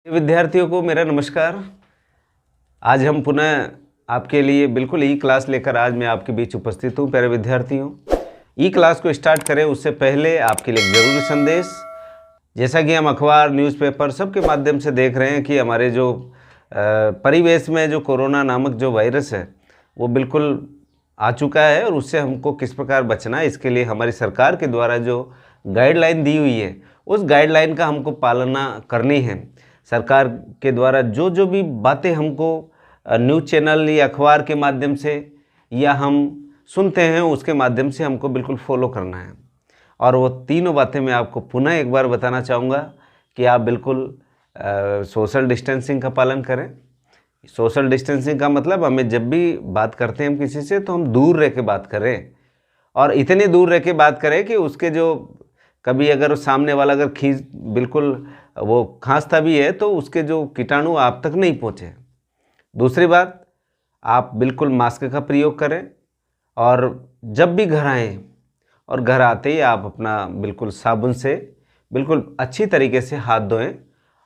विद्यार्थियों को मेरा नमस्कार। आज हम पुनः आपके लिए बिल्कुल ई क्लास लेकर आज मैं आपके बीच उपस्थित हूँ। प्यारे विद्यार्थियों, ई क्लास को स्टार्ट करें उससे पहले आपके लिए एक ज़रूरी संदेश। जैसा कि हम अखबार, न्यूज़पेपर सबके माध्यम से देख रहे हैं कि हमारे जो परिवेश में जो कोरोना नामक जो वायरस है वो बिल्कुल आ चुका है और उससे हमको किस प्रकार बचना है, इसके लिए हमारी सरकार के द्वारा जो गाइडलाइन दी हुई है उस गाइडलाइन का हमको पालना करनी है। सरकार के द्वारा जो जो भी बातें हमको न्यूज़ चैनल या अखबार के माध्यम से या हम सुनते हैं उसके माध्यम से हमको बिल्कुल फॉलो करना है। और वो तीनों बातें मैं आपको पुनः एक बार बताना चाहूँगा कि आप बिल्कुल सोशल डिस्टेंसिंग का पालन करें। सोशल डिस्टेंसिंग का मतलब हमें जब भी बात करते हैं हम किसी से तो हम दूर रह के बात करें, और इतने दूर रह के बात करें कि उसके जो कभी अगर सामने वाला अगर खींच बिल्कुल वो खांसता भी है तो उसके जो कीटाणु आप तक नहीं पहुँचे। दूसरी बात, आप बिल्कुल मास्क का प्रयोग करें और जब भी घर आएँ और घर आते ही आप अपना बिल्कुल साबुन से बिल्कुल अच्छी तरीके से हाथ धोएं,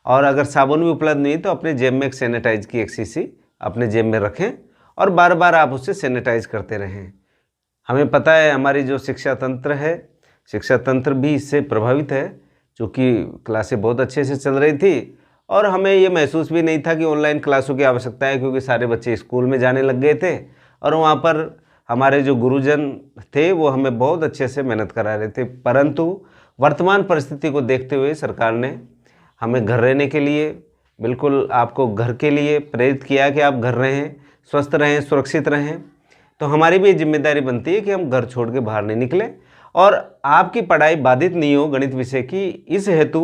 और अगर साबुन भी उपलब्ध नहीं तो अपने जेब में एक सैनिटाइज की एक शीशी अपने जेब में रखें और बार बार आप उससे सैनिटाइज करते रहें। हमें पता है हमारी जो शिक्षा तंत्र है, शिक्षा तंत्र भी इससे प्रभावित है, क्योंकि क्लासें बहुत अच्छे से चल रही थी और हमें ये महसूस भी नहीं था कि ऑनलाइन क्लासों की आवश्यकता है, क्योंकि सारे बच्चे स्कूल में जाने लग गए थे और वहाँ पर हमारे जो गुरुजन थे वो हमें बहुत अच्छे से मेहनत करा रहे थे। परंतु वर्तमान परिस्थिति को देखते हुए सरकार ने हमें घर रहने के लिए, बिल्कुल आपको घर के लिए प्रेरित किया कि आप घर रहें, स्वस्थ रहें, सुरक्षित रहें। तो हमारी भी जिम्मेदारी बनती है कि हम घर छोड़ के बाहर नहीं निकलें और आपकी पढ़ाई बाधित नहीं हो गणित विषय की। इस हेतु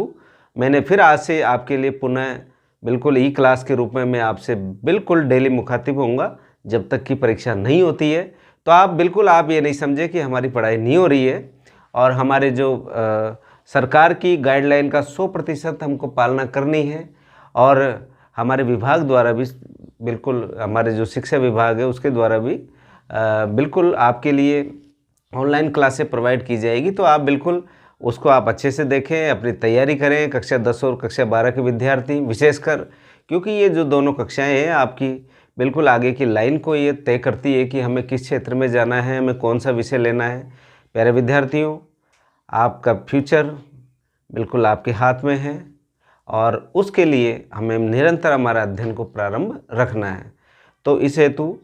मैंने फिर आज से आपके लिए पुनः बिल्कुल ई क्लास के रूप में मैं आपसे बिल्कुल डेली मुखातिब होऊंगा जब तक की परीक्षा नहीं होती है। तो आप बिल्कुल आप ये नहीं समझे कि हमारी पढ़ाई नहीं हो रही है, और हमारे जो सरकार की गाइडलाइन का 100% हमको पालना करनी है। और हमारे विभाग द्वारा भी बिल्कुल, हमारे जो शिक्षा विभाग है उसके द्वारा भी बिल्कुल आपके लिए ऑनलाइन क्लासें प्रोवाइड की जाएगी। तो आप बिल्कुल उसको आप अच्छे से देखें, अपनी तैयारी करें। कक्षा 10 और कक्षा 12 के विद्यार्थी विशेषकर, क्योंकि ये जो दोनों कक्षाएं हैं आपकी बिल्कुल आगे की लाइन को ये तय करती है कि हमें किस क्षेत्र में जाना है, हमें कौन सा विषय लेना है। प्यारे विद्यार्थियों, आपका फ्यूचर बिल्कुल आपके हाथ में है और उसके लिए हमें निरंतर हमारा अध्ययन को प्रारंभ रखना है। तो इस हेतु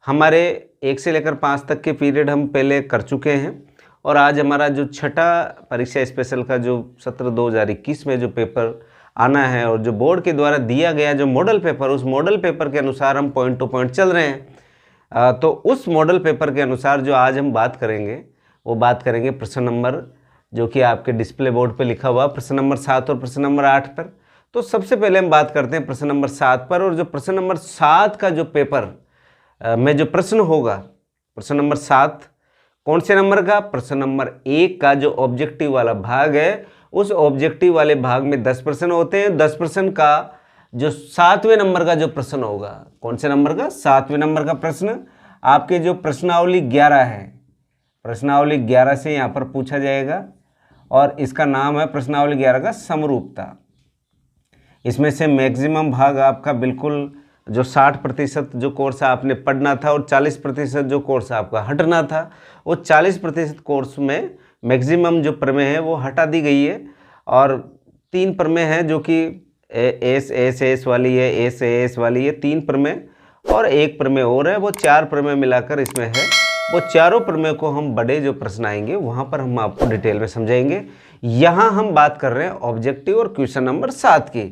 हमारे 1 से लेकर 5 तक के पीरियड हम पहले कर चुके हैं, और आज हमारा जो छठा परीक्षा स्पेशल का जो सत्र 2021 में जो पेपर आना है और जो बोर्ड के द्वारा दिया गया जो मॉडल पेपर, उस मॉडल पेपर के अनुसार हम पॉइंट टू पॉइंट चल रहे हैं। तो उस मॉडल पेपर के अनुसार जो आज हम बात करेंगे वो बात करेंगे प्रश्न नंबर, जो कि आपके डिस्प्ले बोर्ड पे लिखा हुआ प्रश्न नंबर 7 और प्रश्न नंबर 8 पर। तो सबसे पहले हम बात करते हैं प्रश्न नंबर 7 पर। और जो प्रश्न नंबर 7 का जो पेपर में जो प्रश्न होगा, प्रश्न नंबर 7 कौन से नंबर का? प्रश्न नंबर 1 का जो ऑब्जेक्टिव वाला भाग है, उस ऑब्जेक्टिव वाले भाग में 10 प्रश्न होते हैं। 10 प्रश्न का जो 7वें नंबर का जो प्रश्न होगा, कौन से नंबर का? 7वें नंबर का प्रश्न आपके जो प्रश्नावली 11 है, प्रश्नावली 11 से यहाँ पर पूछा जाएगा और इसका नाम है प्रश्नावली 11 का समरूपता। इसमें से मैक्सिमम भाग आपका बिल्कुल जो 60% जो कोर्स आपने पढ़ना था और 40% जो कोर्स आपका हटना था, वो 40% कोर्स में मैक्सिमम जो प्रमेय है वो हटा दी गई है। और 3 प्रमेय हैं जो कि एस वाली है, एस वाली है, 3 प्रमेय और 1 प्रमेय और है, वो 4 प्रमेय मिलाकर इसमें है। वो चारों प्रमेय को हम बड़े जो प्रश्न आएंगे वहाँ पर हम आपको डिटेल में समझाएंगे। यहाँ हम बात कर रहे हैं ऑब्जेक्टिव और क्वेश्चन नंबर 7 की।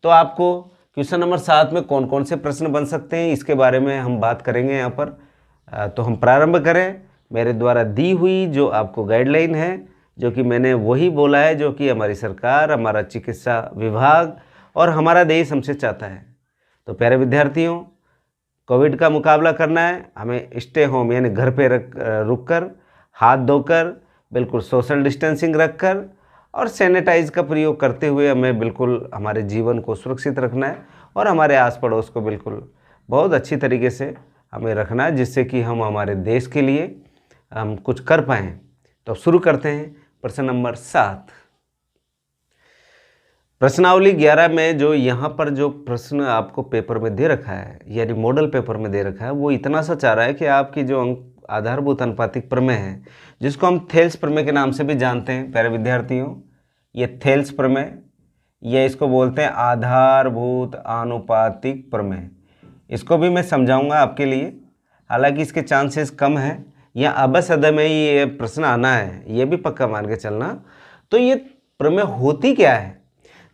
तो आपको क्वेश्चन नंबर 7 में कौन कौन से प्रश्न बन सकते हैं इसके बारे में हम बात करेंगे यहाँ पर। तो हम प्रारंभ करें मेरे द्वारा दी हुई जो आपको गाइडलाइन है, जो कि मैंने वही बोला है जो कि हमारी सरकार, हमारा चिकित्सा विभाग और हमारा देश हमसे चाहता है। तो प्यारे विद्यार्थियों, कोविड का मुकाबला करना है, हमें स्टे होम यानी घर पे रुक कर, हाथ धोकर, बिल्कुल सोशल डिस्टेंसिंग रखकर और सैनिटाइज का प्रयोग करते हुए हमें बिल्कुल हमारे जीवन को सुरक्षित रखना है और हमारे आस पड़ोस को बिल्कुल बहुत अच्छी तरीके से हमें रखना है, जिससे कि हम हमारे देश के लिए हम कुछ कर पाएँ। तो शुरू करते हैं प्रश्न नंबर 7। प्रश्नावली 11 में जो यहाँ पर जो प्रश्न आपको पेपर में दे रखा है, यानी मॉडल पेपर में दे रखा है, वो इतना सा चाह रहा है कि आपकी जो आधारभूत अनुपातिक प्रमेय है, जिसको हम थेल्स प्रमेय के नाम से भी जानते हैं प्यारे विद्यार्थियों, ये थेल्स प्रमेय, ये इसको बोलते हैं आधारभूत आनुपातिक प्रमेय। इसको भी मैं समझाऊंगा आपके लिए, हालांकि इसके चांसेस कम है या अबसद में ये प्रश्न आना है, ये भी पक्का मान के चलना। तो ये प्रमेय होती क्या है,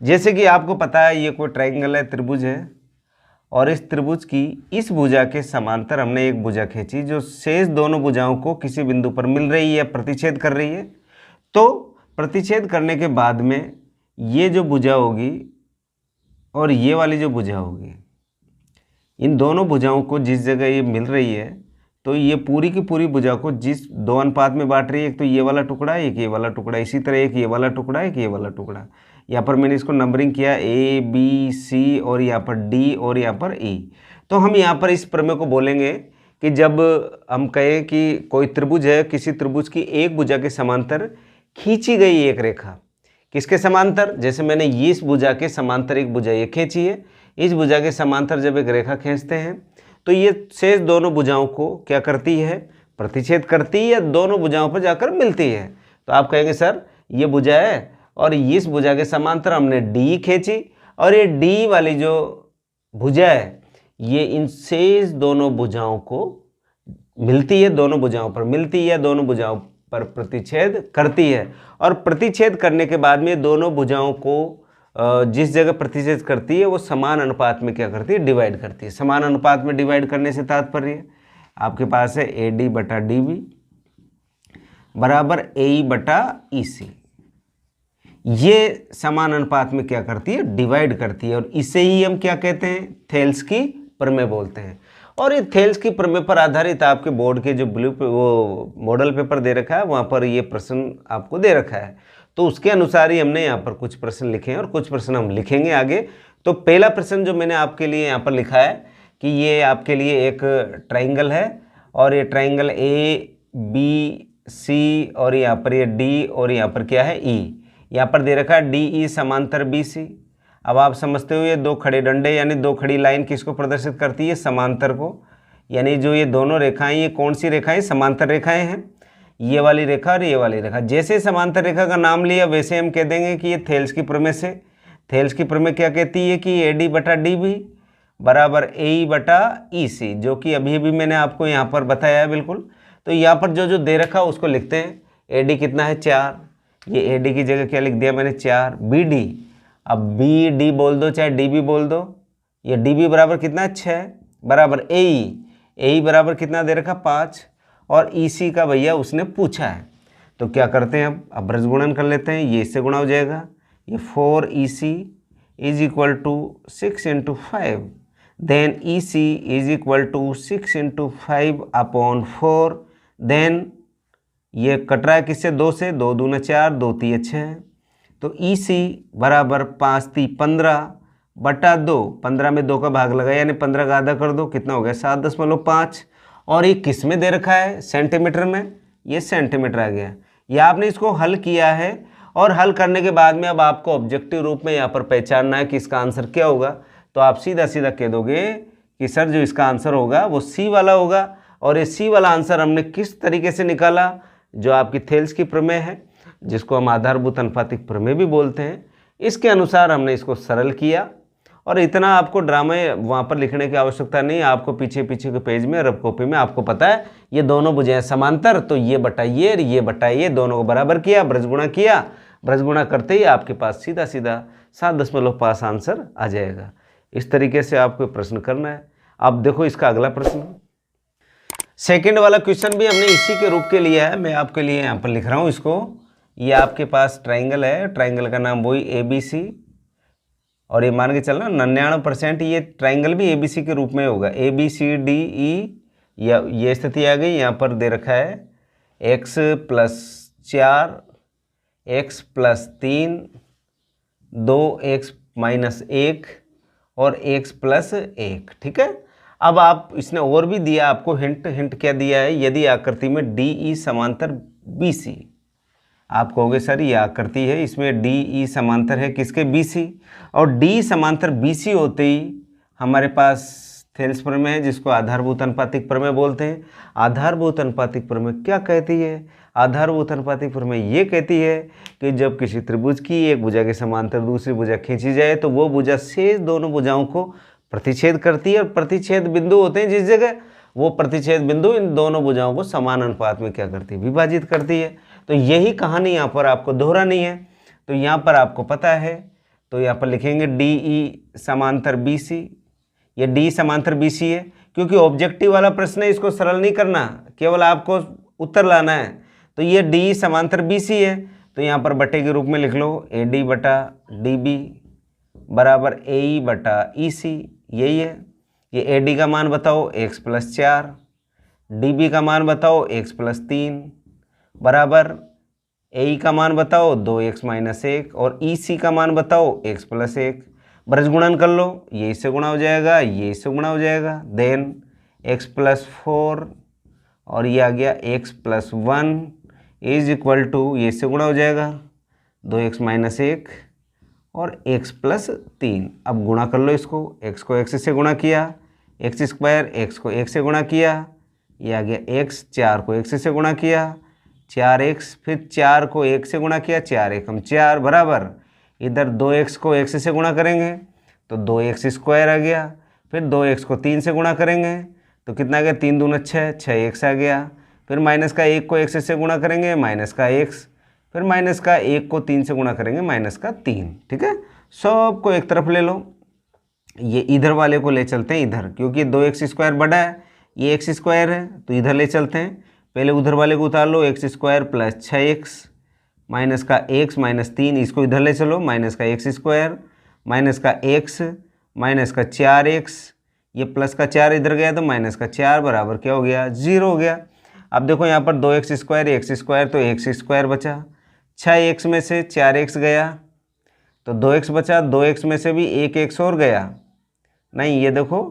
जैसे कि आपको पता है ये कोई ट्रायंगल है, त्रिभुज है, और इस त्रिभुज की इस भुजा के समांतर हमने एक भुजा खींची जो शेष दोनों भुजाओं को किसी बिंदु पर मिल रही है, प्रतिच्छेद कर रही है। तो प्रतिच्छेद करने के बाद में ये जो भुजा होगी और ये वाली जो भुजा होगी, इन दोनों भुजाओं को जिस जगह ये मिल रही है, तो ये पूरी की पूरी भुजा को जिस दो अनुपात में बांट रही है, एक तो ये वाला टुकड़ा, एक ये वाला टुकड़ा, इसी तरह एक ये वाला टुकड़ा, एक ये वाला टुकड़ा। यहाँ पर मैंने इसको नंबरिंग किया A B C और यहाँ पर D और यहाँ पर E। तो हम यहाँ पर इस प्रमेय को बोलेंगे कि जब हम कहें कि कोई त्रिभुज है, किसी त्रिभुज की एक भुजा के समांतर खींची गई एक रेखा, किसके समांतर, जैसे मैंने इस भुजा के समांतर एक भुजा ये खींची है, इस भुजा के समांतर जब एक रेखा खींचते हैं तो ये शेष दोनों भुजाओं को क्या करती है, प्रतिच्छेद करती है या दोनों भुजाओं पर जाकर मिलती है। तो आप कहेंगे सर ये भुजा है और इस भुजा के समांतर हमने डी खींची और ये डी वाली जो भुजा है ये इन शेष दोनों भुजाओं को मिलती है, दोनों भुजाओं पर मिलती है, दोनों भुजाओं पर प्रतिच्छेद करती है। और प्रतिच्छेद करने के बाद में दोनों भुजाओं को जिस जगह प्रतिच्छेद करती है वो समान अनुपात में क्या करती है, डिवाइड करती है। समान अनुपात में डिवाइड करने से तात्पर्य आपके पास है AD बटा DB बराबर AE बटा EC। ये समान अनुपात में क्या करती है, डिवाइड करती है, और इसे ही हम क्या कहते हैं, थेल्स की प्रमेय बोलते हैं। और ये थेल्स की प्रमेय पर आधारित आपके बोर्ड के जो वो मॉडल पेपर दे रखा है वहाँ पर ये प्रश्न आपको दे रखा है, तो उसके अनुसार ही हमने यहाँ पर कुछ प्रश्न लिखे हैं और कुछ प्रश्न हम लिखेंगे आगे। तो पहला प्रश्न जो मैंने आपके लिए यहाँ पर लिखा है कि ये आपके लिए एक ट्राइंगल है और ये ट्राइंगल ABC और यहाँ पर ये D और यहाँ पर क्या है E, यहाँ पर दे रखा है DE समांतर BC। अब आप समझते हो ये दो खड़े डंडे यानी दो खड़ी लाइन किसको प्रदर्शित करती है, समांतर को, यानी जो ये दोनों रेखाएं, ये कौन सी रेखाएं, समांतर रेखाएं हैं, ये वाली रेखा और ये वाली रेखा। जैसे समांतर रेखा का नाम लिया वैसे हम कह देंगे कि ये थेल्स की प्रमेय से, थेल्स की प्रमेय क्या कहती है कि AD बटा DB बराबर AE बटा EC, जो कि अभी अभी मैंने आपको यहाँ पर बताया है बिल्कुल। तो यहाँ पर जो जो दे रखा उसको लिखते हैं। AD कितना है 4, ये AD की जगह क्या लिख दिया मैंने 4। BD, अब BD बोल दो चाहे DB बोल दो, ये DB बराबर कितना है 6 बराबर AE बराबर कितना दे रखा 5, और EC का भैया उसने पूछा है। तो क्या करते हैं अब ब्रज गुणन कर लेते हैं, ये इससे गुणा हो जाएगा, ये 4EC is equal to 6 × 5, then EC is equal to 6 × 5 upon 4, then ये कट रहा है किससे, 2 से, 2 दूना 4, 2 तीय 6, तो EC बराबर 5 × 15 बटा 2, 15 में 2 का भाग लगा यानी 15 का आधा कर दो, कितना हो गया 7.5। और ये किस में दे रखा है, सेंटीमीटर में, ये सेंटीमीटर आ गया। ये आपने इसको हल किया है और हल करने के बाद में अब आपको ऑब्जेक्टिव रूप में यहाँ पर पहचानना है कि इसका आंसर क्या होगा। तो आप सीधा सीधा कह दोगे कि सर जो इसका आंसर होगा वो C वाला होगा। और ये C वाला आंसर हमने किस तरीके से निकाला, जो आपकी थेल्स की प्रमेय है, जिसको हम आधारभूत अनुपातिक प्रमेय भी बोलते हैं, इसके अनुसार हमने इसको सरल किया। और इतना आपको ड्रामे वहाँ पर लिखने की आवश्यकता नहीं, आपको पीछे पीछे के पेज में रफ कॉपी में आपको पता है ये दोनों भुजाएं समांतर, तो ये बटा ये बटा ये, दोनों को बराबर किया, ब्रज गुणा किया, ब्रज गुणा करते ही आपके पास सीधा सीधा 7.5 आंसर आ जाएगा। इस तरीके से आपको प्रश्न करना है। अब देखो इसका अगला प्रश्न, सेकेंड वाला क्वेश्चन भी हमने इसी के रूप के लिया है, मैं आपके लिए यहाँ पर लिख रहा हूँ इसको। ये आपके पास ट्राइंगल है, ट्राइंगल का नाम वही ABC, और ये मान के चलना 99% ये ट्राइंगल भी ABC के रूप में होगा, ABCDE। या ये स्थिति आ गई, यहाँ पर दे रखा है x + 4, x + 3, 2x - 1 और x + 1, ठीक है। अब आप इसने और भी दिया आपको हिंट क्या दिया है, यदि आकृति में DE समांतर BC, आप कहोगे सर ये आकृति है, इसमें डी ई समांतर है किसके, बी सी, और डी समांतर बी सी होते ही हमारे पास थेल्स प्रमेय है जिसको आधारभूत अनुपातिक प्रमेय बोलते हैं। आधारभूत अनुपातिक प्रमेय क्या कहती है? आधारभूत अनुपातिक प्रमेय ये कहती है कि जब किसी त्रिभुज की एक भुजा के समांतर दूसरी भुजा खींची जाए तो वो भुजा शेष दोनों भुजाओं को प्रतिच्छेद करती है, और प्रतिच्छेद बिंदु होते हैं जिस जगह, वो प्रतिच्छेद बिंदु इन दोनों भुजाओं को समान अनुपात में क्या करती है, विभाजित करती है। तो यही कहानी यहाँ पर आपको दोहरानी है। तो यहाँ पर आपको पता है, तो यहाँ पर लिखेंगे डी ई समांतर बी सी। ये डी समांतर बी सी है क्योंकि ऑब्जेक्टिव वाला प्रश्न है, इसको सरल नहीं करना, केवल आपको उत्तर लाना है। तो ये डी समांतर बी सी है, तो यहाँ पर बटे के रूप में लिख लो ए डी बटा डी बी बराबर ए ई बटा ई सी, यही है। ये ए डी का मान बताओ x प्लस 4, डी बी का मान बताओ x प्लस 3 बराबर ए ई का मान बताओ 2x माइनस 1, और ई सी का मान बताओ x प्लस 1। ब्रज गुणन कर लो, ये इससे गुणा हो जाएगा, ये इससे गुणा हो जाएगा, देन x प्लस 4 और ये आ गया x plus 1 is equal to, ये इससे गुणा हो जाएगा 2x माइनस 1 और x प्लस 3। अब गुणा कर लो इसको, x को x से गुणा किया, x स्क्वायर, x को 1 से गुणा किया, ये आ गया x, 4 को x से गुणा किया 4x, फिर 4 को 1 से गुणा किया 4 एकम 4 बराबर, इधर 2x को x से गुणा करेंगे तो 2x स्क्वायर आ गया, फिर 2x को 3 से गुणा करेंगे तो कितना आ गया, 3 दूना 6, 6x आ गया, फिर माइनस का 1 को x से गुणा करेंगे माइनस का x, फिर माइनस का 1 को 3 से गुणा करेंगे माइनस का 3। ठीक है, सब को एक तरफ ले लो, ये इधर वाले को ले चलते हैं इधर, क्योंकि 2x स्क्वायर बड़ा है, ये x स्क्वायर है तो इधर ले चलते हैं। पहले उधर वाले को उतार लो, x square plus 6x minus का x माइनस 3, इसको इधर ले चलो, माइनस का x स्क्वायर माइनस का x माइनस का 4x, ये प्लस का 4 इधर गया तो माइनस का 4 बराबर क्या हो गया, 0 हो गया। अब देखो यहाँ पर 2x स्क्वायर x स्क्वायर, तो x स्क्वायर बचा, 6x में से 4x गया तो 2x बचा, 2x में से भी 1x और गया, नहीं ये देखो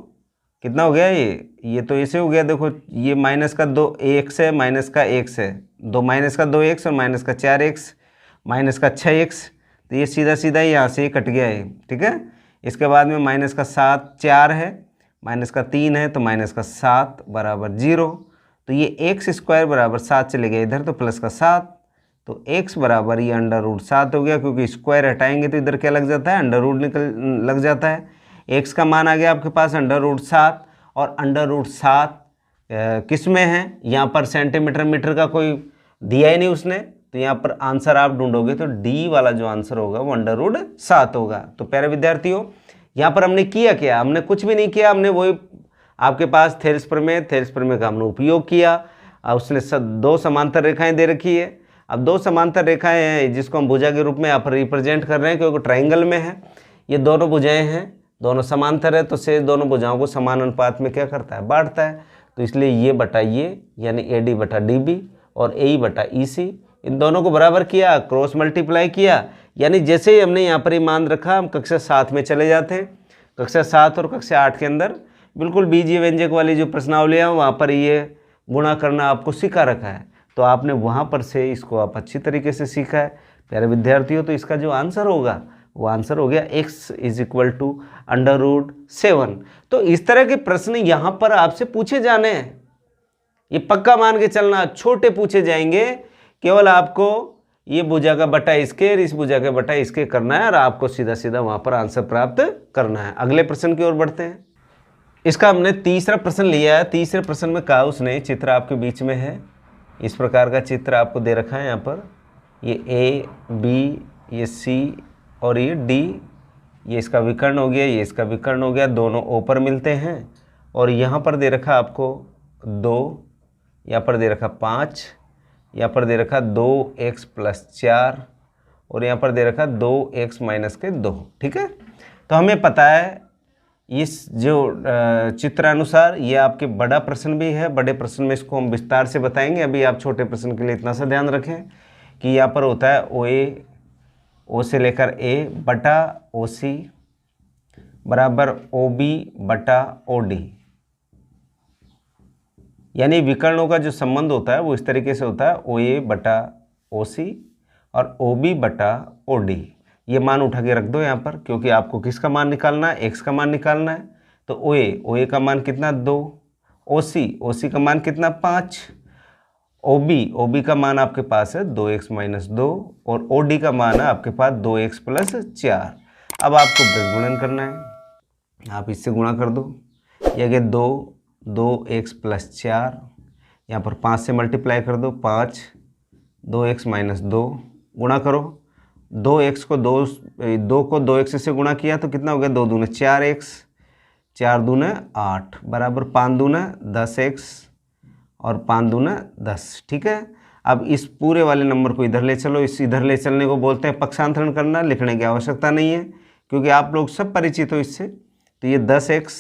कितना हो गया, ये तो ऐसे हो गया, देखो ये माइनस का 2x है, माइनस का x है, दो माइनस का 2x और माइनस का 4x माइनस का 6x, तो ये सीधा सीधा यहाँ से कट गया है। ठीक है, इसके बाद में माइनस का 7, 4 है, माइनस का 3 है तो माइनस का 7 बराबर 0, तो ये x स्क्वायर बराबर 7 चले गया इधर तो प्लस का 7, तो x बराबर ये अंडर रूट 7 हो गया, क्योंकि स्क्वायर हटाएंगे तो इधर क्या लग जाता है, अंडर रूट लग जाता है। x का मान आ गया आपके पास अंडर रूट 7, और अंडर रूट 7 किस में है, यहाँ पर सेंटीमीटर मीटर का कोई दिया ही नहीं उसने, तो यहाँ पर आंसर आप ढूंढोगे तो डी वाला जो आंसर होगा वो अंडर रूट 7 होगा। तो प्यारे विद्यार्थियों, यहाँ पर हमने किया क्या, हमने कुछ भी नहीं किया, हमने वही आपके पास थेल्स प्रमेय का हमने उपयोग किया। उसने दो समांतर रेखाएं दे रखी है, अब दो समांतर रेखाएं हैं जिसको हम भुजा के रूप में यहाँ पर रिप्रेजेंट कर रहे हैं, क्योंकि ट्राइंगल में है, ये दोनों भुजाएं हैं, दोनों समांतर है, तो शेष दोनों भुजाओं को समान अनुपात में क्या करता है, बांटता है। तो इसलिए ये बटा ये यानी ए डी बटा डी बी और ए ई बटा ई सी, इन दोनों को बराबर किया, क्रॉस मल्टीप्लाई किया, यानी जैसे ही हमने यहाँ पर ही मान रखा, हम कक्षा 7 में चले जाते हैं। कक्षा 7 और कक्षा 8 के अंदर बिल्कुल बीजीय व्यंजक वाली जो प्रश्नावलियाँ वहाँ पर ये गुणा करना आपको सिखा रखा है, तो आपने वहाँ पर से इसको आप अच्छी तरीके से सीखा है प्यारे विद्यार्थियों। तो इसका जो आंसर होगा वो आंसर हो गया x is equal to under root 7। तो इस तरह के प्रश्न यहाँ पर आपसे पूछे जाने हैं, ये पक्का मान के चलना, छोटे पूछे जाएंगे, केवल आपको ये भुजा का बटा इसके और इस भुजा का बटा इसके करना है और आपको सीधा सीधा वहाँ पर आंसर प्राप्त करना है। अगले प्रश्न की ओर बढ़ते हैं। इसका हमने तीसरा प्रश्न लिया है। तीसरे प्रश्न में कहा उसने, चित्र आपके बीच में है, इस प्रकार का चित्र आपको दे रखा है यहाँ पर, ये ए बी, ये सी और ये डी, ये इसका विकर्ण हो गया, ये इसका विकर्ण हो गया, दोनों ओ पर मिलते हैं। और यहाँ पर दे रखा आपको 2, यहाँ पर दे रखा 5, यहाँ पर दे रखा 2x प्लस 4 और यहाँ पर दे रखा 2x माइनस के 2। ठीक है, तो हमें पता है इस जो चित्रानुसार ये आपके बड़ा प्रश्न भी है, बड़े प्रश्न में इसको हम विस्तार से बताएंगे। अभी आप छोटे प्रश्न के लिए इतना सा ध्यान रखें कि यहाँ पर होता है ओ ए, ओ से लेकर ए बटा ओ सी बराबर ओ बी बटा ओ डी, यानी विकर्णों का जो संबंध होता है वो इस तरीके से होता है, ओ ए बटा ओ सी और OB बटा OD, ये मान उठा के रख दो यहाँ पर, क्योंकि आपको किसका मान निकालना है, x का मान निकालना है। तो OA का मान कितना 2, OC का मान कितना 5, OB का मान आपके पास है 2x - 2 और OD का मान है आपके पास 2x + 4। अब आपको ब्रज गुणन करना है, आप इससे गुणा कर दो, ये गया 2x + 4, यहाँ पर 5 से मल्टीप्लाई कर दो, 5, 2x - 2 गुणा करो, 2x को 2 को 2x से गुणा किया तो कितना हो गया, 2 दूने 4x, 4 दूने 8 बराबर 5 दूने 10x और 5 दूने 10। ठीक है, अब इस पूरे वाले नंबर को इधर ले चलो, इस इधर ले चलने को बोलते हैं पक्षांतरण करना, लिखने की आवश्यकता नहीं है क्योंकि आप लोग सब परिचित हो इससे। तो ये 10x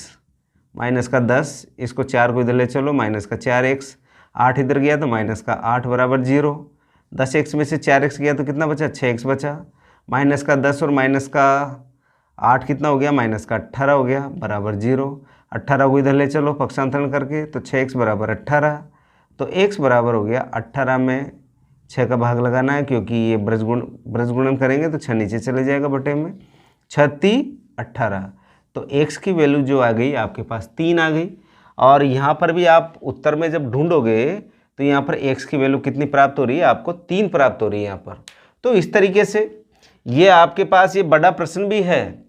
माइनस का 10, इसको 4 को इधर ले चलो, माइनस का 4x, 8 इधर गया तो माइनस का 8 बराबर 0, 10x में से 4x गया तो कितना बचा, 6x बचा, माइनस का 10 और माइनस का 8 कितना हो गया, माइनस का 18 हो गया बराबर 0। 18 को इधर ले चलो पक्षांतरण करके, तो 6x बराबर 18, तो x बराबर हो गया 18 में 6 का भाग लगाना है क्योंकि ये ब्रज गुणन करेंगे तो 6 नीचे चले जाएगा बटे में, 6 × 18, तो x की वैल्यू जो आ गई आपके पास 3 आ गई। और यहाँ पर भी आप उत्तर में जब ढूंढोगे तो यहाँ पर x की वैल्यू कितनी प्राप्त हो रही है, आपको 3 प्राप्त हो रही है यहाँ पर। तो इस तरीके से ये आपके पास ये बड़ा प्रश्न भी है,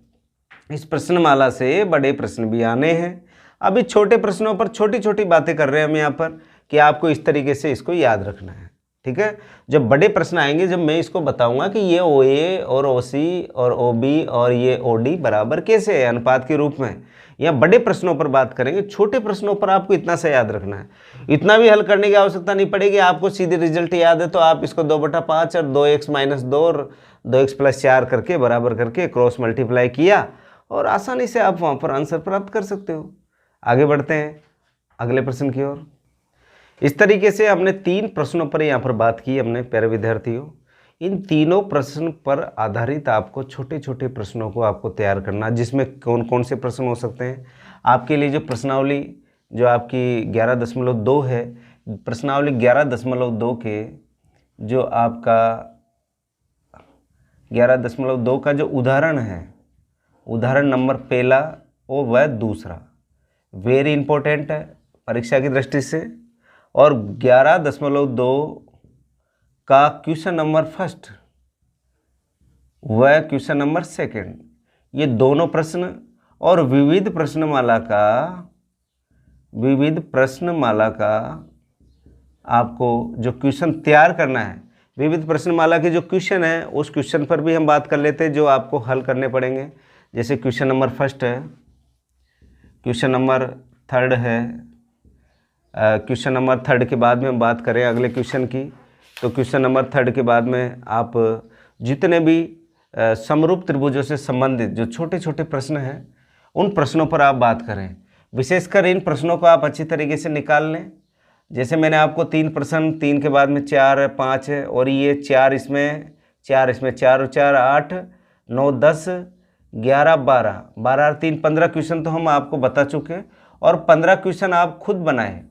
इस प्रश्नमाला से बड़े प्रश्न भी आने हैं। अभी छोटे प्रश्नों पर छोटी छोटी बातें कर रहे हैं हम यहाँ पर कि आपको इस तरीके से इसको याद रखना है। ठीक है, जब बड़े प्रश्न आएंगे, जब मैं इसको बताऊंगा कि ये OA और OC और OB और ये OD बराबर कैसे है अनुपात के रूप में, या बड़े प्रश्नों पर बात करेंगे। छोटे प्रश्नों पर आपको इतना सा याद रखना है, इतना भी हल करने की आवश्यकता नहीं पड़ेगी, आपको सीधे रिजल्ट याद है तो आप इसको 2/5 और 2x - 2 और 2x + 4 करके बराबर करके क्रॉस मल्टीप्लाई किया और आसानी से आप वहाँ पर आंसर प्राप्त कर सकते हो। आगे बढ़ते हैं अगले प्रश्न की ओर। इस तरीके से हमने 3 प्रश्नों पर यहाँ पर बात की हमने प्यारे विद्यार्थियों। इन तीनों प्रश्न पर आधारित आपको छोटे छोटे प्रश्नों को आपको तैयार करना, जिसमें कौन कौन से प्रश्न हो सकते हैं। आपके लिए जो प्रश्नावली जो आपकी 11.2 है, प्रश्नावली 11.2 के जो आपका 11.2 का जो उदाहरण है, उदाहरण नंबर पहला और वह दूसरा वेरी इंपॉर्टेंट है परीक्षा की दृष्टि से, और 11.2 का क्वेश्चन नंबर फर्स्ट वह क्वेश्चन नंबर सेकंड, ये दोनों प्रश्न और विविध प्रश्नमाला का आपको जो क्वेश्चन तैयार करना है, विविध प्रश्नमाला के जो क्वेश्चन है उस क्वेश्चन पर भी हम बात कर लेते हैं जो आपको हल करने पड़ेंगे। जैसे क्वेश्चन नंबर फर्स्ट है, क्वेश्चन नंबर थर्ड है, क्वेश्चन नंबर थर्ड के बाद में हम बात करें अगले क्वेश्चन की, तो क्वेश्चन नंबर थर्ड के बाद में आप जितने भी समरूप त्रिभुजों से संबंधित जो छोटे छोटे प्रश्न हैं उन प्रश्नों पर आप बात करें। विशेषकर इन प्रश्नों को आप अच्छी तरीके से निकाल लें। जैसे मैंने आपको 3 प्रश्न, 3 के बाद में 4 है, 5 है और ये 4 इसमें 4 और 4 8 9 10 11 12 12 और 3 15 क्वेश्चन तो हम आपको बता चुके हैं, और 15 क्वेश्चन आप खुद बनाएं।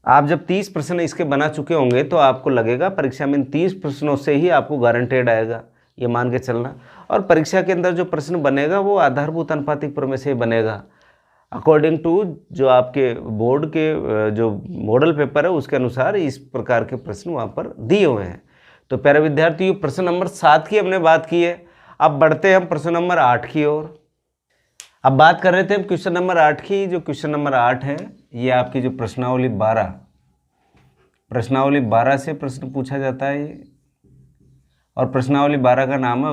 आप जब 30 प्रश्न इसके बना चुके होंगे तो आपको लगेगा परीक्षा में इन 30 प्रश्नों से ही आपको गारंटेड आएगा, ये मान के चलना। और परीक्षा के अंदर जो प्रश्न बनेगा वो आधारभूत अनुपातिक प्रमेय से ही बनेगा, अकॉर्डिंग टू जो आपके बोर्ड के जो मॉडल पेपर है उसके अनुसार इस प्रकार के प्रश्न वहाँ पर दिए हुए हैं। तो प्यारे विद्यार्थियों, प्रश्न नंबर 7 की हमने बात की है। अब बढ़ते हैं हम प्रश्न नंबर 8 की ओर। अब बात कर रहे थे हम क्वेश्चन नंबर 8 की। जो क्वेश्चन नंबर 8 है ये आपकी जो प्रश्नावली 12 से प्रश्न पूछा जाता है ये, और प्रश्नावली 12 का नाम है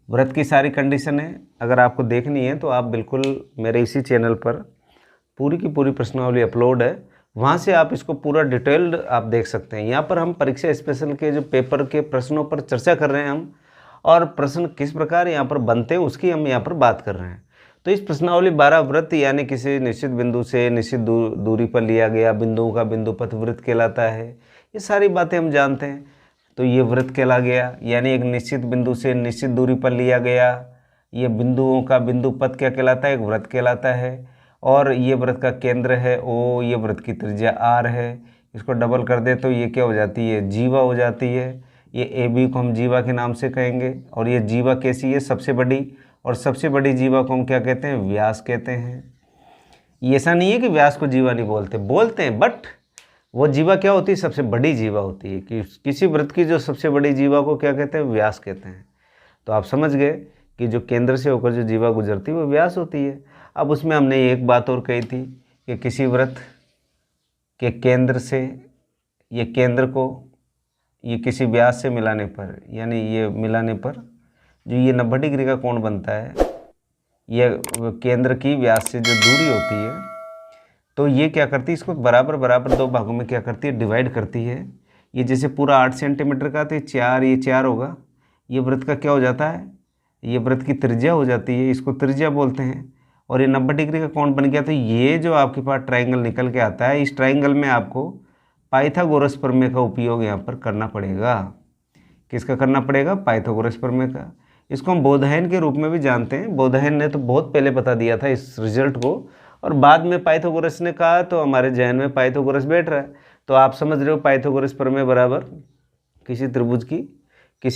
व्रत की सारी कंडीशन है। अगर आपको देखनी है तो आप बिल्कुल मेरे इसी चैनल पर पूरी की पूरी प्रश्नावली अपलोड है, वहाँ से आप इसको पूरा डिटेल्ड आप देख सकते हैं। यहाँ पर हम परीक्षा स्पेशल के जो पेपर के प्रश्नों पर चर्चा कर रहे हैं हम, और प्रश्न किस प्रकार यहाँ पर बनते हैं उसकी हम यहाँ पर बात कर रहे हैं। तो इस प्रश्नावली 12 वृत्त यानी किसी निश्चित बिंदु से निश्चित दूरी पर लिया गया बिंदुओं का बिंदुपथ वृत्त कहलाता है। ये सारी बातें हम जानते हैं। तो ये वृत्त कहला गया, यानी एक निश्चित बिंदु से निश्चित दूरी पर लिया गया ये बिंदुओं का बिंदुपथ क्या कहलाता है, एक वृत्त कहलाता है। और ये वृत्त का केंद्र है O, ये वृत्त की त्रिज्या R है। इसको डबल कर दे तो ये क्या हो जाती है, जीवा हो जाती है। ये ए बी को हम जीवा के नाम से कहेंगे। और ये जीवा कैसी है, सबसे बड़ी, और सबसे बड़ी जीवा को हम क्या कहते हैं, व्यास कहते हैं। ये ऐसा नहीं है कि व्यास को जीवा नहीं बोलते हैं, बट वो जीवा क्या होती है, सबसे बड़ी जीवा होती है। कि किसी वृत्त की जो सबसे बड़ी जीवा को क्या कहते हैं, व्यास कहते हैं। तो आप समझ गए कि जो केंद्र से होकर जो जीवा गुजरती है वो व्यास होती है। अब उसमें हमने एक बात और कही थी कि किसी वृत्त के केंद्र से ये केंद्र को ये किसी व्यास से मिलाने पर, यानी ये मिलाने पर जो ये 90 डिग्री का कोण बनता है, यह केंद्र की व्यास से जो दूरी होती है, तो ये क्या करती है, इसको बराबर बराबर दो भागों में क्या करती है, डिवाइड करती है। ये जैसे पूरा 8 सेंटीमीटर का, तो ये 4 होगा। ये वृत्त का क्या हो जाता है, ये वृत्त की त्रिज्या हो जाती है, इसको त्रिज्या बोलते हैं। और ये 90 डिग्री का कोण बन गया। तो ये जो आपके पास ट्राइंगल निकल के आता है, इस ट्राइंगल में आपको पाइथागोरस प्रमेय का उपयोग यहाँ पर करना पड़ेगा। किसका करना पड़ेगा, पाइथागोरस प्रमेय का। इसको हम बोधायन के रूप में भी जानते हैं। बोधायन ने तो बहुत पहले बता दिया था इस रिजल्ट को, और बाद में पाइथागोरस ने कहा, तो हमारे जहन में पाइथागोरस बैठ रहा है। तो आप समझ रहे हो, पाइथागोरस प्रमेय बराबर किसी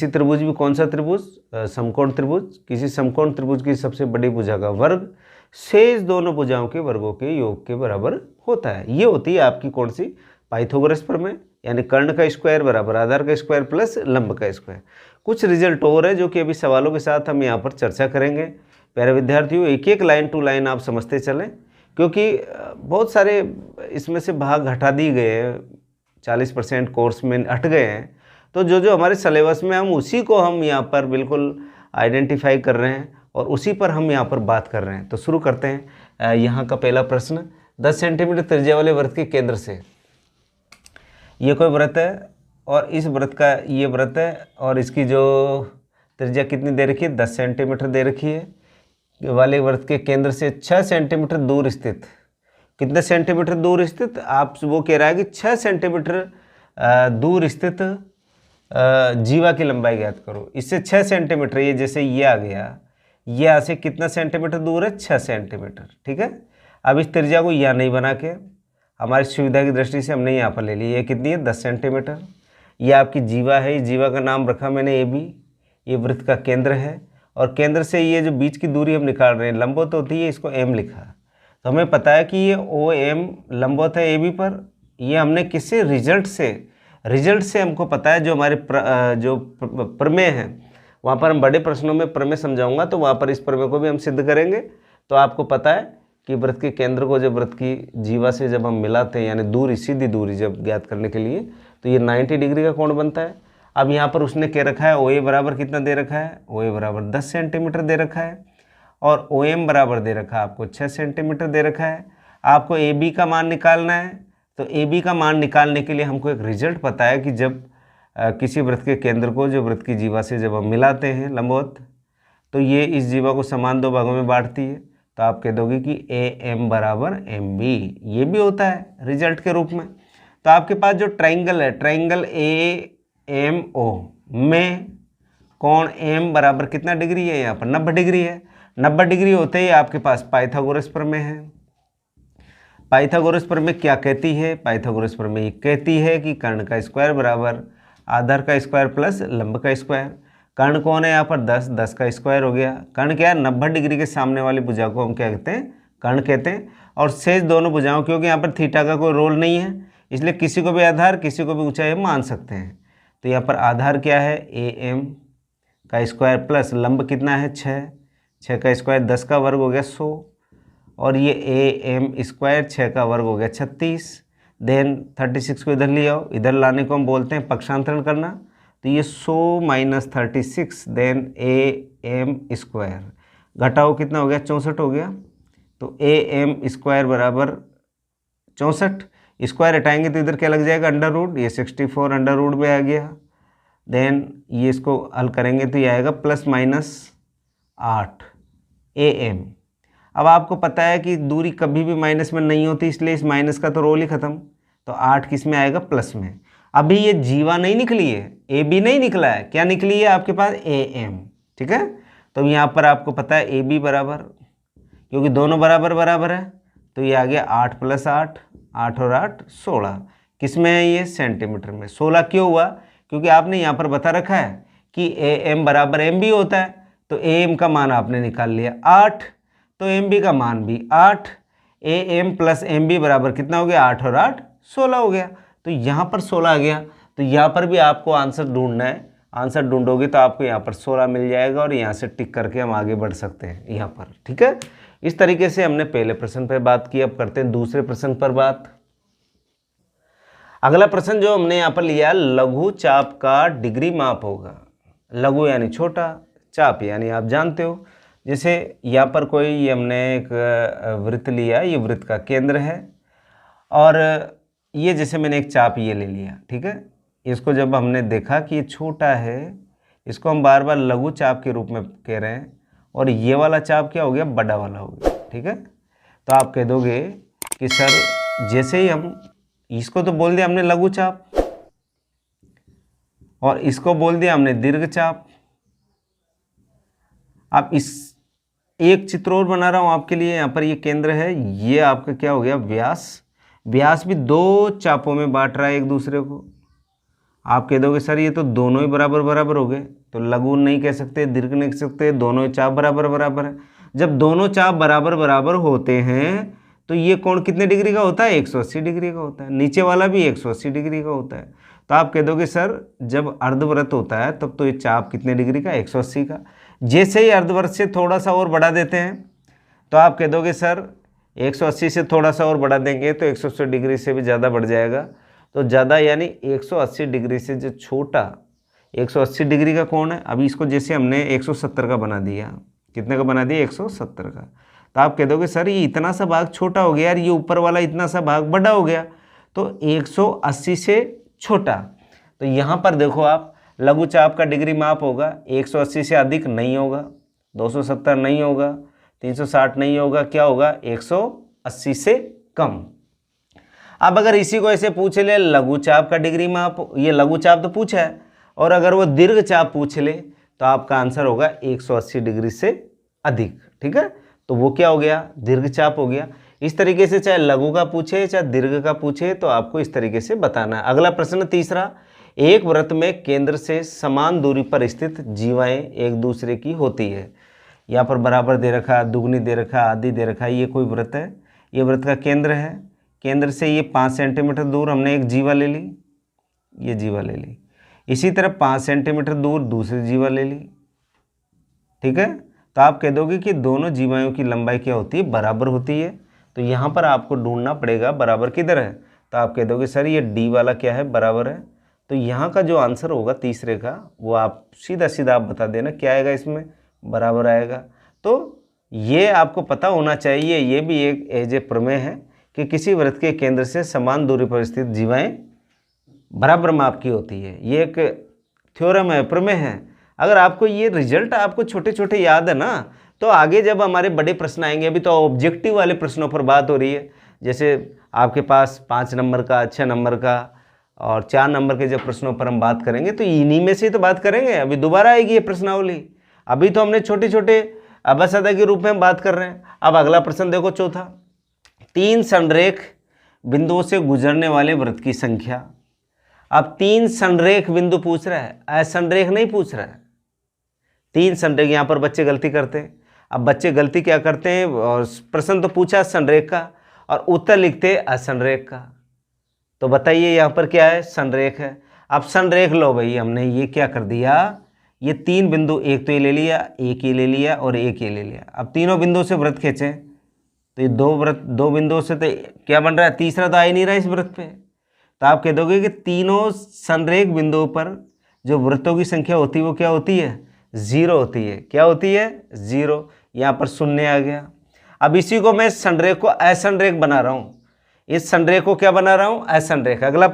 त्रिभुज भी, कौन सा त्रिभुज, समकोण त्रिभुज, किसी समकोण त्रिभुज की सबसे बड़ी भुजा का वर्ग शेष दोनों भुजाओं के वर्गों के योग के बराबर होता है। ये होती है आपकी कौन सी, पाइथागोरस प्रमेय। यानी कर्ण का स्क्वायर बराबर आधार का स्क्वायर प्लस लंब का स्क्वायर। कुछ रिजल्ट और है जो कि अभी सवालों के साथ हम यहाँ पर चर्चा करेंगे। प्यारे विद्यार्थियों, एक एक लाइन टू लाइन आप समझते चलें, क्योंकि बहुत सारे इसमें से भाग हटा दिए गए हैं, 40% कोर्स में हट गए हैं। तो जो हमारे सिलेबस में हम उसी को हम यहाँ पर बिल्कुल आइडेंटिफाई कर रहे हैं और उसी पर हम यहाँ पर बात कर रहे हैं। तो शुरू करते हैं। यहाँ का पहला प्रश्न, 10 सेंटीमीटर त्रिज्या वाले वृत्त के केंद्र से, ये कोई वृत्त है और इस वृत्त का ये वृत्त है, और इसकी जो त्रिज्या कितनी दे रखी है, 10 सेंटीमीटर दे रखी है। वाले वृत्त के केंद्र से 6 सेंटीमीटर दूर स्थित, कितने सेंटीमीटर दूर स्थित, आप वो कह रहा है कि 6 सेंटीमीटर दूर स्थित जीवा की लंबाई ज्ञात करो। इससे 6 सेंटीमीटर, ये जैसे ये आ गया, ये यहाँ से कितना सेंटीमीटर दूर है, 6 सेंटीमीटर। ठीक है। अब इस त्रिज्या को यहाँ नहीं बना के हमारी सुविधा की दृष्टि से हमने यहाँ पर ले ली। ये कितनी है, 10 सेंटीमीटर। ये आपकी जीवा है, जीवा का नाम रखा मैंने ए बी। ये वृत्त का केंद्र है और केंद्र से ये जो बीच की दूरी हम निकाल रहे हैं, लंबवत होती है, इसको एम लिखा। तो हमें पता है कि ये ओ एम लंबवत है ए बी पर। ये हमने किससे, रिजल्ट से हमको पता है। जो हमारे जो प्रमेय है, वहाँ पर हम बड़े प्रश्नों में प्रमेय समझाऊंगा, तो वहाँ पर इस प्रमेय को भी हम सिद्ध करेंगे। तो आपको पता है कि वृत्त के केंद्र को जब वृत्त की जीवा से जब हम मिलाते हैं, यानी दूरी, सीधी दूरी जब ज्ञात करने के लिए, तो ये 90 डिग्री का कोण बनता है। अब यहाँ पर उसने क्या रखा है, ओ ए बराबर कितना दे रखा है, ओ ए बराबर 10 सेंटीमीटर दे रखा है, और ओ एम बराबर दे रखा है आपको 6 सेंटीमीटर दे रखा है। आपको ए बी का मान निकालना है। तो ए बी का मान निकालने के लिए हमको एक रिजल्ट पता है कि जब किसी वृत्त के केंद्र को जो वृत्त की जीवा से जब हम मिलाते हैं लंबवत, तो ये इस जीवा को समान दो भागों में बांटती है। तो आप कह दोगे कि ए एम बराबर एम बी, ये भी होता है रिजल्ट के रूप में। तो आपके पास जो ट्राइंगल है, ट्राइंगल ए एम ओ में कोण एम बराबर कितना डिग्री है, यहाँ पर 90 डिग्री है। 90 डिग्री होते ही आपके पास पाइथागोरस प्रमेय है। पाइथागोरस प्रमेय क्या कहती है, पाइथागोरस प्रमेय कहती है कि कर्ण का स्क्वायर बराबर आधार का स्क्वायर प्लस लंब का स्क्वायर। कर्ण कौन है यहाँ पर, 10 का स्क्वायर हो गया। कर्ण क्या है, 90 डिग्री के सामने वाली भुजा को हम क्या कहते हैं, कर्ण कहते हैं। और शेष दोनों भुजाओं, क्योंकि यहाँ पर थीटा का कोई रोल नहीं है, इसलिए किसी को भी आधार किसी को भी ऊंचाई हम मान सकते हैं। तो यहाँ पर आधार क्या है, ए एम का स्क्वायर प्लस लंब कितना है, 6 का स्क्वायर 10 का वर्ग हो गया 100, और ये ए एम स्क्वायर 6 का वर्ग हो गया 36। देन 36 को इधर ले आओ, इधर लाने को हम बोलते हैं पक्षांतरण करना। तो ये 100 minus 36, then a m square घटाओ कितना हो गया, 64 हो गया। तो ए एम स्क्वायर बराबर 64, स्क्वायर हटाएंगे तो इधर क्या लग जाएगा, अंडर रूट, ये 64 अंडर रूट में आ गया। देन ये इसको हल करेंगे तो ये आएगा प्लस माइनस 8 ए एम। अब आपको पता है कि दूरी कभी भी माइनस में नहीं होती, इसलिए इस माइनस का तो रोल ही खत्म। तो 8 किस में आएगा, प्लस में। अभी ये जीवा नहीं निकली है, ए बी नहीं निकला है, क्या निकली है आपके पास, ए एम। ठीक है। तो यहाँ पर आपको पता है ए बी बराबर, क्योंकि दोनों बराबर बराबर है, तो ये आ गया 8 + 8, 8 और 8 16। किस में है ये, सेंटीमीटर में। 16 क्यों हुआ, क्योंकि आपने यहाँ पर बता रखा है कि ए एम बराबर एम बी होता है, तो ए एम का मान आपने निकाल लिया 8, तो एम बी का मान भी 8, a m plus m b बराबर कितना हो गया, 8 और 8 16 हो गया। तो यहाँ पर 16 आ गया, तो यहाँ पर भी आपको आंसर ढूंढना है। आंसर ढूंढोगे तो आपको यहाँ पर 16 मिल जाएगा और यहाँ से टिक करके हम आगे बढ़ सकते हैं यहाँ पर, ठीक है। इस तरीके से हमने पहले प्रश्न पर बात की। अब करते हैं दूसरे प्रश्न पर बात। अगला प्रश्न जो हमने यहाँ पर लिया, लघु चाप का डिग्री माप होगा। लघु यानी छोटा, चाप यानी आप जानते हो। जैसे यहाँ पर कोई ये हमने एक वृत्त लिया, ये वृत्त का केंद्र है, और ये जैसे मैंने एक चाप ये ले लिया, ठीक है। इसको जब हमने देखा कि ये छोटा है, इसको हम बार बार लघु चाप के रूप में कह रहे हैं, और ये वाला चाप क्या हो गया, बड़ा वाला हो गया, ठीक है। तो आप कह दोगे कि सर जैसे ही हम इसको तो बोल दिया हमने लघु चाप, और इसको बोल दिया हमने दीर्घ चाप। आप इस एक चित्र और बना रहा हूं आपके लिए। यहाँ पर ये केंद्र है, ये आपका क्या हो गया, व्यास। व्यास भी दो चापों में बांट रहा है एक दूसरे को। आप कह दोगे सर ये तो दोनों ही बराबर बराबर हो गए, तो लघु नहीं कह सकते, दीर्घ नहीं कह सकते, दोनों ही चाप बराबर बराबर है। जब दोनों चाप बराबर बराबर होते हैं तो ये कोण कितने डिग्री का होता है, 180 डिग्री का होता है। नीचे वाला भी 180 डिग्री का होता है। तो आप कह दोगे सर जब अर्धवृत्त होता है तब तो ये चाप कितने डिग्री का, 180 का। जैसे ही अर्धवृत्त से थोड़ा सा और बढ़ा देते हैं तो आप कह दोगे सर 180 से थोड़ा सा और बढ़ा देंगे तो 180 डिग्री से भी ज़्यादा बढ़ जाएगा। तो ज़्यादा यानी 180 डिग्री से जो छोटा 180 डिग्री का कोण है, अभी इसको जैसे हमने 170 का बना दिया, कितने का बना दिया, 170 का। तो आप कह दोगे सर ये इतना सा भाग छोटा हो गया यार, ये ऊपर वाला इतना सा भाग बड़ा हो गया, तो 180 से छोटा। तो यहाँ पर देखो आप, लघु चाप का डिग्री माप होगा 180 से अधिक नहीं होगा, 270 नहीं होगा, 360 नहीं होगा, क्या होगा, 180 से कम। अब अगर इसी को ऐसे पूछ ले लघु चाप का डिग्री माप, ये लघु चाप तो पूछा है, और अगर वो दीर्घ चाप पूछ ले तो आपका आंसर होगा 180 डिग्री से अधिक, ठीक है। तो वो क्या हो गया, दीर्घ चाप हो गया। इस तरीके से चाहे लघु का पूछे चाहे दीर्घ का पूछे तो आपको इस तरीके से बताना है। अगला प्रश्न तीसरा, एक वृत्त में केंद्र से समान दूरी पर स्थित जीवाएं एक दूसरे की होती है। यहाँ पर बराबर दे रखा, दुगनी दे रखा, आदि दे रखा। ये कोई वृत्त है, ये वृत्त का केंद्र है, केंद्र से ये 5 सेंटीमीटर दूर हमने एक जीवा ले ली, ये जीवा ले ली। इसी तरह 5 सेंटीमीटर दूर दूसरी जीवा ले ली, ठीक है। तो आप कह दोगे कि दोनों जीवाओं की लंबाई क्या होती है, बराबर होती है। तो यहाँ पर आपको ढूंढना पड़ेगा बराबर किधर है। तो आप कह दोगे सर ये डी वाला क्या है, बराबर है। तो यहाँ का जो आंसर होगा तीसरे का, वो आप सीधा सीधा आप बता देना क्या आएगा, इसमें बराबर आएगा। तो ये आपको पता होना चाहिए, ये भी एक एज ए प्रमेय है कि किसी वृत्त के केंद्र से समान दूरी पर स्थित जीवाएं बराबर माप की होती है। ये एक थ्योरम है, प्रमेय है। अगर आपको ये रिजल्ट आपको छोटे छोटे याद है ना, तो आगे जब हमारे बड़े प्रश्न आएंगे, अभी तो ऑब्जेक्टिव वाले प्रश्नों पर बात हो रही है, जैसे आपके पास 5 नंबर का, 6 नंबर का और 4 नंबर के जब प्रश्नों पर हम बात करेंगे तो इन्हीं में से ही तो बात करेंगे। अभी दोबारा आएगी ये प्रश्नावली, अभी तो हमने छोटे छोटे अबसदा के रूप में हम बात कर रहे हैं। अब अगला प्रश्न देखो चौथा, 3 संरेख बिंदुओं से गुजरने वाले वृत्त की संख्या। अब 3 संरेख बिंदु पूछ रहा है, असंरेख नहीं पूछ रहा है। 3 संरेख, यहाँ पर बच्चे गलती करते हैं। अब बच्चे गलती क्या करते हैं, और प्रश्न तो पूछा संरेख का और उत्तर लिखते असंरेख का। तो बताइए यहाँ पर क्या है, संरेख है। अब संरेख लो भाई, हमने ये क्या कर दिया, ये 3 बिंदु, एक तो ये ले लिया, एक ये ले लिया और एक ये ले लिया। अब तीनों बिंदुओं से वृत्त खींचे तो ये दो बिंदुओं से तो क्या बन रहा है, तीसरा तो आ ही नहीं रहा इस वृत्त पे। तो आप कह दोगे कि तीनों संरेख बिंदुओं पर जो वृत्तों की संख्या होती है वो क्या होती है, 0 होती है। क्या होती है, 0। यहाँ पर 0 आ गया। अब इसी को मैं संरेख को असंरेख बना रहा हूँ, इस संरेख को क्या बना रहा हूँ, असंरेख। अगला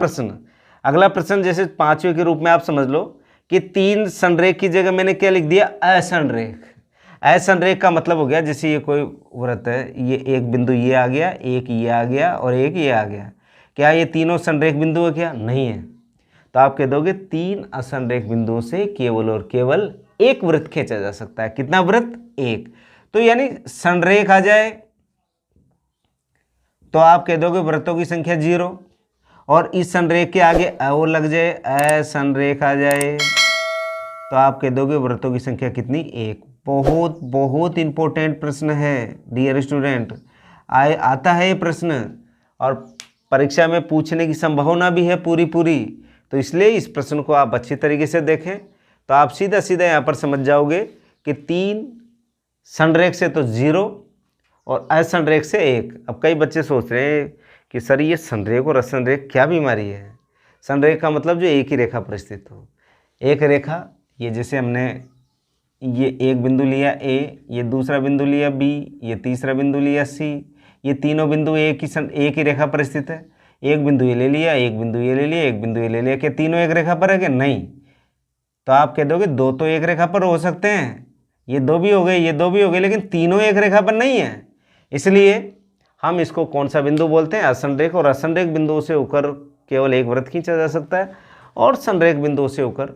प्रश्न जैसे 5वें के रूप में आप समझ लो कि 3 संरेख की जगह मैंने क्या लिख दिया, असंरेख। असंरेख का मतलब हो गया जैसे ये कोई वृत्त है, ये एक बिंदु ये आ गया, एक ये आ गया और एक ये आ गया। क्या ये तीनों संरेख बिंदु है, क्या नहीं है। तो आप कह दोगे 3 असंरेख बिंदुओं से केवल और केवल एक वृत्त खींचा जा सकता है। कितना वृत्त, एक। तो यानी संरेख आ जाए तो आप कह दोगे वृत्तों की संख्या 0, और इस संरेख के आगे और लग जाए, असंरेख आ जाए, तो आप कह दोगे वृत्तों की संख्या कितनी? 1। बहुत बहुत इंपॉर्टेंट प्रश्न है डियर स्टूडेंट, आता है ये प्रश्न और परीक्षा में पूछने की संभावना भी है पूरी पूरी। तो इसलिए इस प्रश्न को आप अच्छी तरीके से देखें तो आप सीधा सीधा यहाँ पर समझ जाओगे कि 3 संरेख से तो 0 और असंरेख से 1। अब कई बच्चे सोच रहे हैं कि सर ये संरेख और असंरेख क्या बीमारी है? संरेख का मतलब जो एक ही रेखा पर स्थित हो। एक रेखा, ये जैसे हमने ये एक बिंदु लिया A, ये दूसरा बिंदु लिया B, ये तीसरा बिंदु लिया C, ये तीनों बिंदु एक ही रेखा पर स्थित है। एक बिंदु ये ले लिया, एक बिंदु ये ले लिया, एक बिंदु ये ले लिया, क्या तीनों एक रेखा पर है क्या? नहीं। तो आप कह दोगे दो तो एक रेखा पर हो सकते हैं, ये दो भी हो गए, ये दो भी हो गए, लेकिन तीनों एक रेखा पर नहीं है। इसलिए हम इसको कौन सा बिंदु बोलते हैं? असंरेख। और असंरेख बिंदुओं से होकर केवल एक वृत्त खींचा जा सकता है और संरेख बिंदुओं से होकर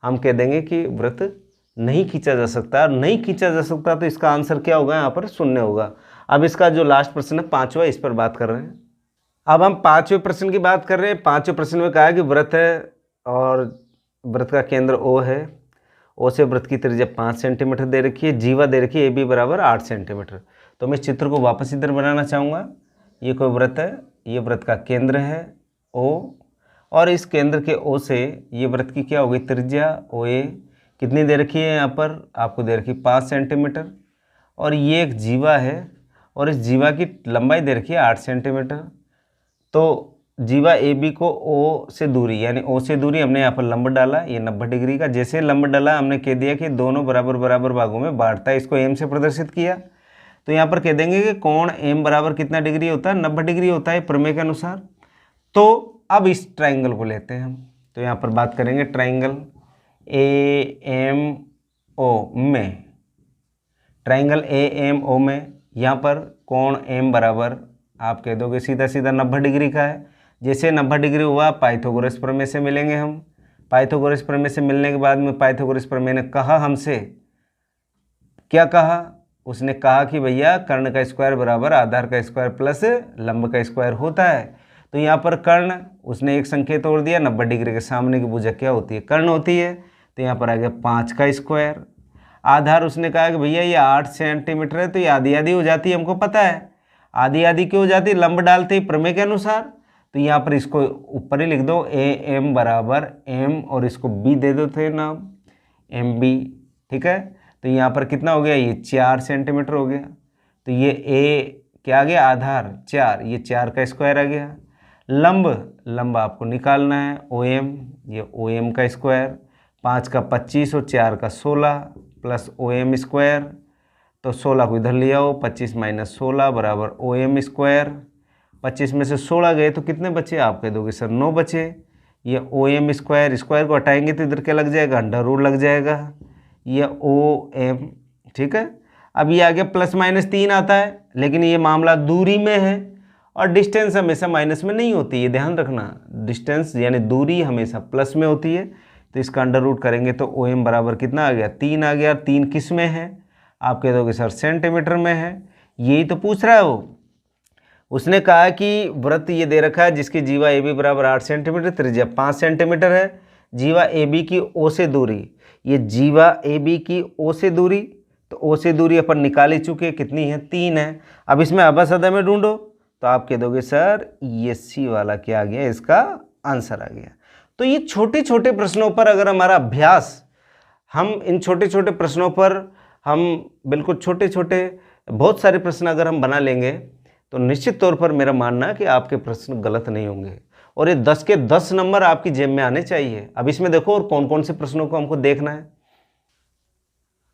हम कह देंगे कि वृत्त नहीं खींचा जा सकता। और नहीं खींचा जा सकता तो इसका आंसर क्या होगा? यहाँ पर शून्य होगा। अब इसका जो लास्ट प्रश्न है 5वां, इस पर बात कर रहे हैं। अब हम 5वें प्रश्न की बात कर रहे हैं। 5वें प्रश्न में कहा है कि वृत्त है और वृत्त का केंद्र O है। O से वृत्त की त्रिज्या 5 सेंटीमीटर दे रखी है, जीवा दे रखी है AB बराबर 8 सेंटीमीटर। तो मैं इस चित्र को वापस इधर बनाना चाहूँगा। ये कोई वृत्त है, ये वृत्त का केंद्र है O, और इस केंद्र के O से ये वृत्त की क्या होगी? त्रिज्या OA कितनी दे रखी है? यहाँ पर आपको दे रखी 5 सेंटीमीटर। और ये एक जीवा है और इस जीवा की लंबाई दे रखी है 8 सेंटीमीटर। तो जीवा AB को O से दूरी, यानी O से दूरी हमने यहाँ पर लंब डाला, ये 90 डिग्री का। जैसे लंब डाला हमने कह दिया कि दोनों बराबर बराबर भागों में बांटता है, इसको M से प्रदर्शित किया। तो यहाँ पर कह देंगे कि कोण M बराबर कितना डिग्री होता है? 90 डिग्री होता है प्रमेय के अनुसार। तो अब इस ट्राइंगल को लेते हैं हम। तो यहाँ पर बात करेंगे ट्राइंगल AMO में, ट्राइंगल AMO में यहाँ पर कोण M बराबर आप कह दोगे सीधा सीधा 90 डिग्री का है। जैसे 90 डिग्री हुआ, पाइथागोरस प्रमेय से मिलेंगे हम। पाइथागोरस प्रमेय से मिलने के बाद में पाइथागोरस प्रमेय ने कहा हमसे, क्या कहा? उसने कहा कि भैया कर्ण का स्क्वायर बराबर आधार का स्क्वायर प्लस लंब का स्क्वायर होता है। तो यहाँ पर कर्ण, उसने एक संकेत तोड़ दिया, 90 डिग्री के सामने की भुजा क्या होती है? कर्ण होती है। तो यहाँ पर आ गया 5 का स्क्वायर। आधार उसने कहा कि भैया ये 8 सेंटीमीटर है, तो ये आधी आधी हो जाती है, हमको पता है। आधी आधी क्यों हो जाती है? लंब डालते ही प्रमेय के अनुसार। तो यहाँ पर इसको ऊपर ही लिख दो AM बराबर M और इसको B दे दो थे नाम, MB, ठीक है। तो यहाँ पर कितना हो गया? ये 4 सेंटीमीटर हो गया। तो ये A क्या आ गया? आधार 4, ये 4 का स्क्वायर आ गया। लंब आपको निकालना है OM, ये OM का स्क्वायर, 5 का 25 और 4 का 16 प्लस OM स्क्वायर। तो 16 को इधर ले आओ, 25 माइनस 16 बराबर OM स्क्वायर। 25 में से 16 गए तो कितने बचे? आप कह दोगे सर 9 बचे। ये OM स्क्वायर, स्क्वायर को हटाएंगे तो इधर क्या लग जाएगा? अंडर रूट लग जाएगा। ये OM, ठीक है। अब ये आगे प्लस माइनस 3 आता है, लेकिन ये मामला दूरी में है और डिस्टेंस हमेशा माइनस में नहीं होती है, ध्यान रखना। डिस्टेंस यानी दूरी हमेशा प्लस में होती है। तो इसका अंडर रूट करेंगे तो OM बराबर कितना आ गया? 3 आ गया। 3 किस में है? आप कह दोगे सर सेंटीमीटर में है। यही तो पूछ रहा है वो। उसने कहा कि वृत्त ये दे रखा है जिसकी जीवा AB बराबर 8 सेंटीमीटर, त्रिज्या 5 सेंटीमीटर है। जीवा AB की O से दूरी, ये जीवा AB की O से दूरी, तो O से दूरी अपन निकाल ही चुके, कितनी है? 3 है। अब इसमें अबसद में ढूंढो, तो आप कह दोगे सर ये C वाला क्या आ गया? इसका आंसर आ गया। तो ये छोटे छोटे प्रश्नों पर अगर हमारा अभ्यास, हम इन छोटे छोटे प्रश्नों पर हम बिल्कुल छोटे छोटे बहुत सारे प्रश्न अगर हम बना लेंगे तो निश्चित तौर पर मेरा मानना है कि आपके प्रश्न गलत नहीं होंगे और ये 10 के 10 नंबर आपकी जेब में आने चाहिए। अब इसमें देखो और कौन कौन से प्रश्नों को हमको देखना है।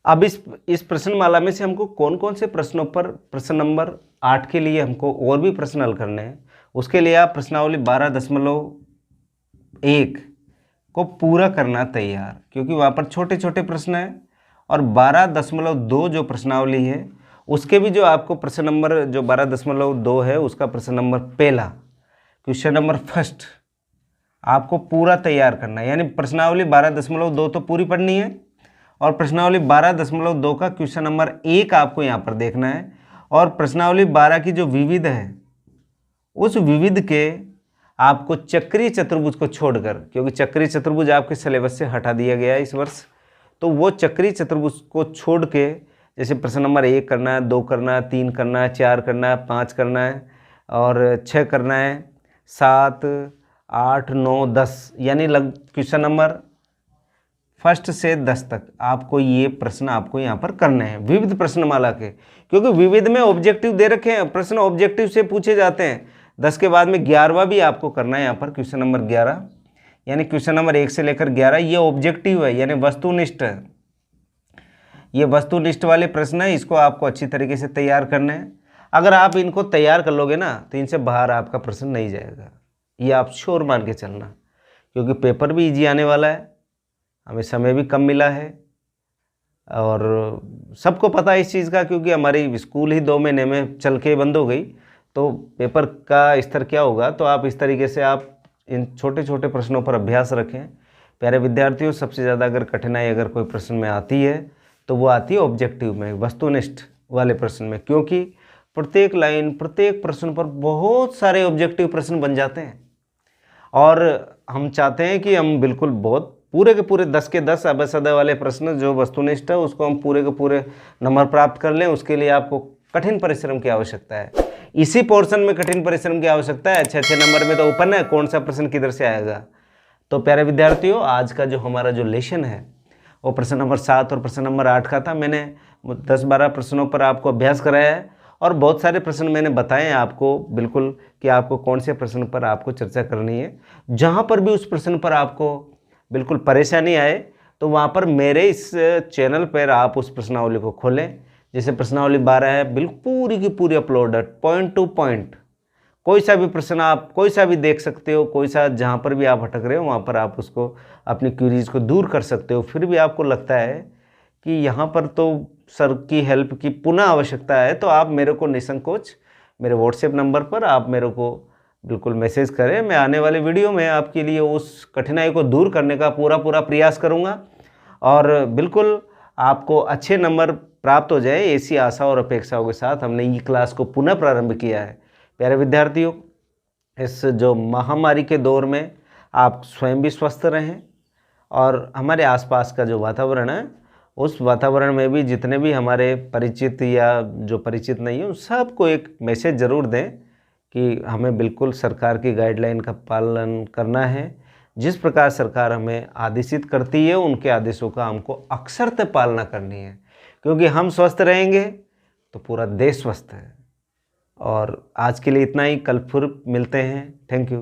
अब इस प्रश्नमाला में से हमको कौन कौन से प्रश्नों पर प्रश्न नंबर 8 के लिए हमको और भी प्रश्न हल करने हैं। उसके लिए आप प्रश्नावली 12.1 को पूरा करना तैयार, क्योंकि वहाँ पर छोटे छोटे प्रश्न हैं। और 12.2 जो प्रश्नावली है उसके भी जो आपको प्रश्न नंबर जो 12.2 है उसका प्रश्न नंबर पहला, क्वेश्चन नंबर फर्स्ट आपको पूरा तैयार करना है। यानी प्रश्नावली 12.2 तो पूरी पढ़नी है और प्रश्नावली 12.2 का क्वेश्चन नंबर 1 आपको यहाँ पर देखना है। और प्रश्नावली 12 की जो विविध है उस विविध के आपको चक्रीय चतुर्भुज को छोड़कर, क्योंकि चक्रीय चतुर्भुज आपके सिलेबस से हटा दिया गया है इस वर्ष, तो वो चक्रीय चतुर्भुज को छोड़ के जैसे प्रश्न नंबर 1 करना है, 2 करना है, 3 करना है, 4 करना है, 5 करना है और 6 करना है, 7, 8, 9, 10 यानी क्वेश्चन नंबर 1 से 10 तक आपको ये प्रश्न आपको यहाँ पर करने हैं विविध प्रश्नमाला के, क्योंकि विविध में ऑब्जेक्टिव दे रखे हैं, प्रश्न ऑब्जेक्टिव से पूछे जाते हैं। 10 के बाद में 11वां भी आपको करना है यहाँ पर, क्वेश्चन नंबर 11 यानी क्वेश्चन नंबर 1 से लेकर 11 ये ऑब्जेक्टिव है यानी वस्तुनिष्ठ है। ये वस्तुनिष्ठ वाले प्रश्न है, इसको आपको अच्छी तरीके से तैयार करना है। अगर आप इनको तैयार कर लोगे ना तो इनसे बाहर आपका प्रश्न नहीं जाएगा, ये आप श्योर मान के चलना, क्योंकि पेपर भी इजी आने वाला है, हमें समय भी कम मिला है और सबको पता है इस चीज़ का, क्योंकि हमारी स्कूल ही 2 महीने में चल के बंद हो गई, तो पेपर का स्तर क्या होगा। तो आप इस तरीके से आप इन छोटे छोटे प्रश्नों पर अभ्यास रखें। प्यारे विद्यार्थियों, सबसे ज़्यादा अगर कठिनाई अगर कोई प्रश्न में आती है तो वो आती है ऑब्जेक्टिव में, वस्तुनिष्ठ वाले प्रश्न में, क्योंकि प्रत्येक लाइन प्रत्येक प्रश्न पर बहुत सारे ऑब्जेक्टिव प्रश्न बन जाते हैं और हम चाहते हैं कि हम बिल्कुल बहुत पूरे के पूरे 10 के 10 अभय सदय वाले प्रश्न जो वस्तुनिष्ठ है उसको हम पूरे के पूरे नंबर प्राप्त कर लें। उसके लिए आपको कठिन परिश्रम की आवश्यकता है, इसी पोर्शन में कठिन परिश्रम की आवश्यकता है। अच्छे नंबर में तो ओपन है, कौन सा प्रश्न किधर से आएगा। तो प्यारे विद्यार्थियों, आज का जो हमारा जो लेसन है वो प्रश्न नंबर 7 और प्रश्न नंबर 8 का था। मैंने 10-12 प्रश्नों पर आपको अभ्यास कराया है और बहुत सारे प्रश्न मैंने बताए हैं आपको बिल्कुल कि आपको कौन से प्रश्न पर आपको चर्चा करनी है। जहाँ पर भी उस प्रश्न पर आपको बिल्कुल परेशानी आए तो वहाँ पर मेरे इस चैनल पर आप उस प्रश्नावली को खोलें। जैसे प्रश्नावली 12 है, बिल्कुल पूरी की पूरी अपलोड है, पॉइंट टू पॉइंट। कोई सा भी प्रश्न आप कोई सा भी देख सकते हो, कोई सा जहाँ पर भी आप भटक रहे हो वहाँ पर आप उसको अपनी क्वेरीज को दूर कर सकते हो। फिर भी आपको लगता है कि यहाँ पर तो सर की हेल्प की पुनः आवश्यकता है, तो आप मेरे को निसंकोच मेरे व्हाट्सएप नंबर पर आप मेरे को बिल्कुल मैसेज करें। मैं आने वाले वीडियो में आपके लिए उस कठिनाई को दूर करने का पूरा प्रयास करूँगा और बिल्कुल आपको अच्छे नंबर प्राप्त हो जाए, ऐसी आशा और अपेक्षाओं के साथ हमने ई क्लास को पुनः प्रारंभ किया है। प्यारे विद्यार्थियों, इस जो महामारी के दौर में आप स्वयं भी स्वस्थ रहें और हमारे आसपास का जो वातावरण है उस वातावरण में भी जितने भी हमारे परिचित या जो परिचित नहीं है उन सबको एक मैसेज ज़रूर दें कि हमें बिल्कुल सरकार की गाइडलाइन का पालन करना है। जिस प्रकार सरकार हमें आदेशित करती है उनके आदेशों का हमको अक्षरशः पालना करनी है, क्योंकि हम स्वस्थ रहेंगे तो पूरा देश स्वस्थ है। और आज के लिए इतना ही, कल फिर मिलते हैं। Thank you.